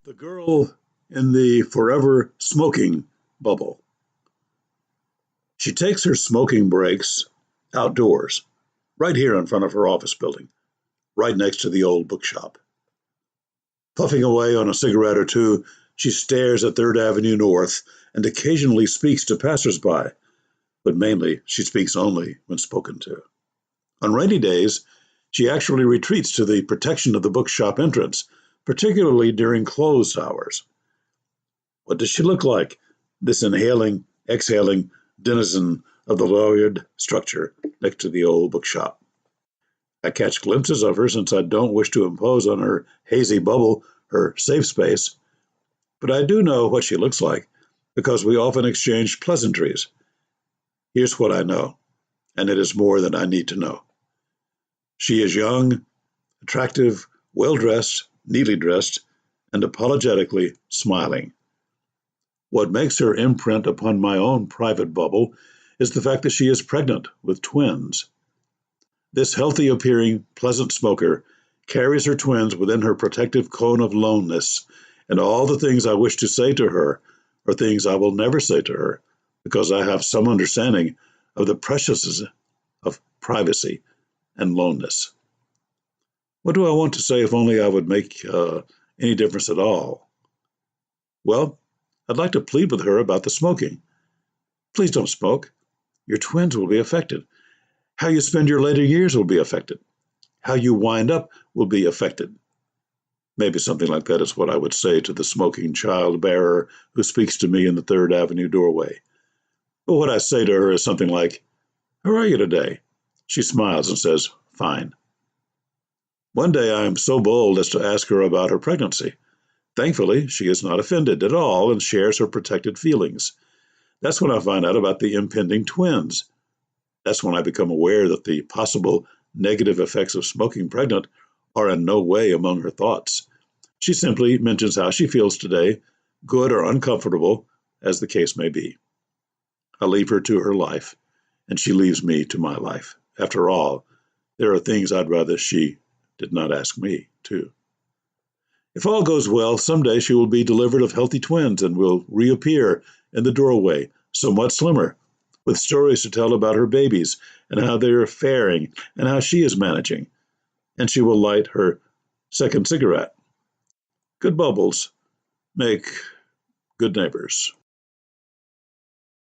The girl in the forever smoking bubble. She takes her smoking breaks outdoors, right here in front of her office building, right next to the old bookshop. Puffing away on a cigarette or two, she stares at Third Avenue North and occasionally speaks to passersby, but mainly she speaks only when spoken to. On rainy days, she actually retreats to the protection of the bookshop entrance, particularly during closed hours. What does she look like, this inhaling, exhaling denizen of the lawyered structure next to the old bookshop? I catch glimpses of her since I don't wish to impose on her hazy bubble, her safe space, but I do know what she looks like because we often exchange pleasantries. Here's what I know, and it is more than I need to know. She is young, attractive, well dressed, neatly dressed, and apologetically smiling. What makes her imprint upon my own private bubble is the fact that she is pregnant with twins. This healthy appearing, pleasant smoker carries her twins within her protective cone of loneness, and all the things I wish to say to her are things I will never say to her because I have some understanding of the preciousness of privacy and loneness. What do I want to say if only I would make any difference at all? Well, I'd like to plead with her about the smoking. Please don't smoke. Your twins will be affected. How you spend your later years will be affected. How you wind up will be affected. Maybe something like that is what I would say to the smoking child bearer who speaks to me in the Third Avenue doorway. But what I say to her is something like, "How are you today?" She smiles and says, "Fine." One day I am so bold as to ask her about her pregnancy. Thankfully, she is not offended at all and shares her protected feelings. That's when I find out about the impending twins. That's when I become aware that the possible negative effects of smoking pregnant are in no way among her thoughts. She simply mentions how she feels today, good or uncomfortable, as the case may be. I leave her to her life, and she leaves me to my life. After all, there are things I'd rather she did not ask me to. If all goes well, someday she will be delivered of healthy twins and will reappear in the doorway, somewhat slimmer, with stories to tell about her babies and how they are faring and how she is managing. And she will light her second cigarette. Good bubbles make good neighbors.